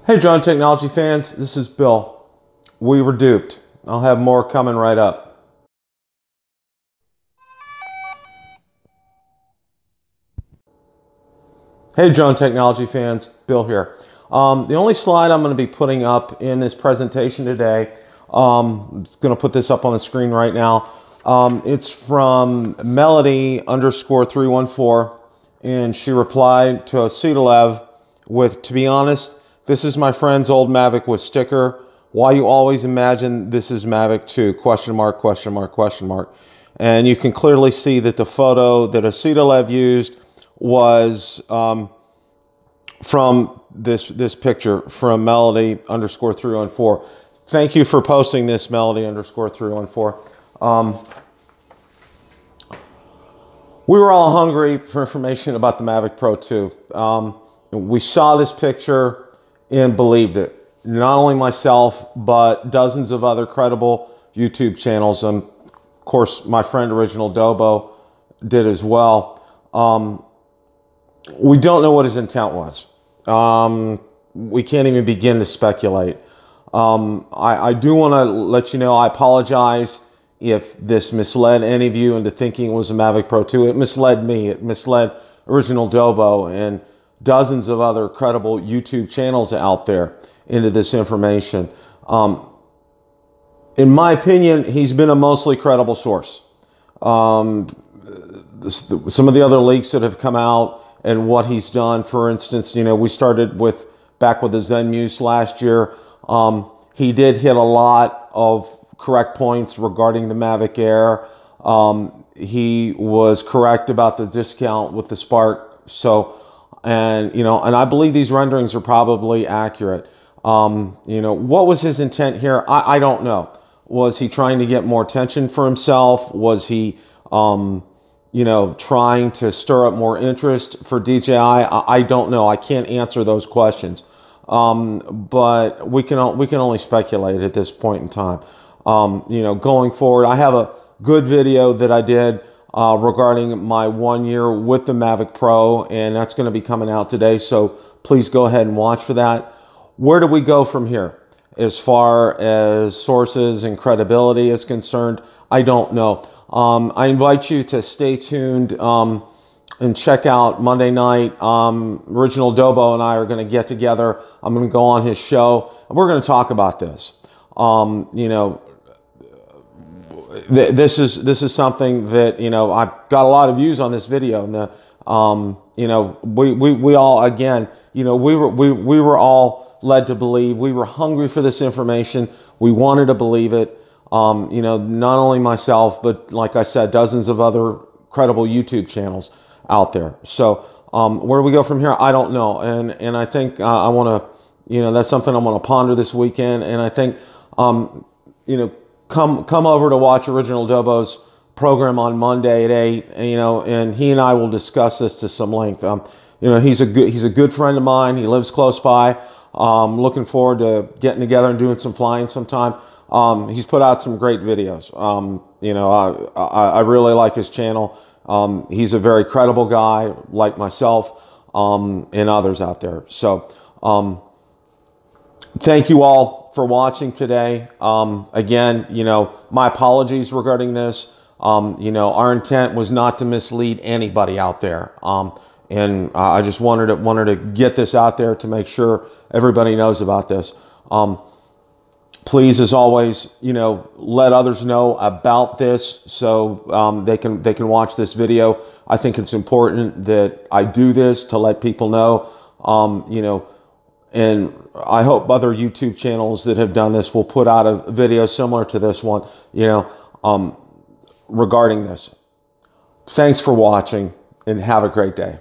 Hey drone technology fans, this is Bill. We were duped. I'll have more coming right up. Hey drone technology fans, Bill here. The only slide I'm going to be putting up in this presentation today, I'm going to put this up on the screen right now. It's from Melody_314, and she replied to Acetalev with, "To be honest, this is my friend's old Mavic with sticker. Why you always imagine this is Mavic 2? Question mark, question mark, question mark." And you can clearly see that the photo that Acetalev used was from this picture from Melody_314. Thank you for posting this, Melody_314. We were all hungry for information about the Mavic Pro 2. We saw this picture and believed it. Not only myself, but dozens of other credible YouTube channels. Of course, my friend OriginalDobo did as well. We don't know what his intent was. We can't even begin to speculate. I do want to let you know, I apologize if this misled any of you into thinking it was a Mavic Pro 2. It misled me. It misled OriginalDobo and dozens of other credible YouTube channels out there into this information. In my opinion, he's been a mostly credible source. Some of the other leaks that have come out and what he's done, for instance, you know, we started back with the Zen Muse last year. He did hit a lot of correct points regarding the Mavic Air. He was correct about the discount with the Spark. And I believe these renderings are probably accurate. What was his intent here? I don't know. Was he trying to get more attention for himself? Was he, trying to stir up more interest for DJI? I don't know. I can't answer those questions. But we can only speculate at this point in time. Going forward, I have a good video that I did regarding my 1 year with the Mavic Pro, and that's going to be coming out today. So please go ahead and watch for that. Where do we go from here? As far as sources and credibility is concerned, I don't know. I invite you to stay tuned and check out Monday night. OriginalDobo and I are going to get together. I'm going to go on his show, and we're going to talk about this. This is something that, I've got a lot of views on this video, and we all, again, we were all led to believe. We were hungry for this information. We wanted to believe it. Not only myself, but like I said, dozens of other credible YouTube channels out there. So where do we go from here? I don't know. And I think I want to, that's something I'm going to ponder this weekend. And I think, come over to watch OriginalDobo's program on Monday at 8, and he and I will discuss this to some length. He's a good friend of mine. He lives close by. Looking forward to getting together and doing some flying sometime. He's put out some great videos. I really like his channel. He's a very credible guy like myself, and others out there. So, thank you all for watching today. Again, my apologies regarding this. Our intent was not to mislead anybody out there. And I just wanted to get this out there to make sure everybody knows about this. Please, as always, let others know about this so they can watch this video. I think it's important that I do this to let people know, and I hope other YouTube channels that have done this will put out a video similar to this one, regarding this. Thanks for watching, and have a great day.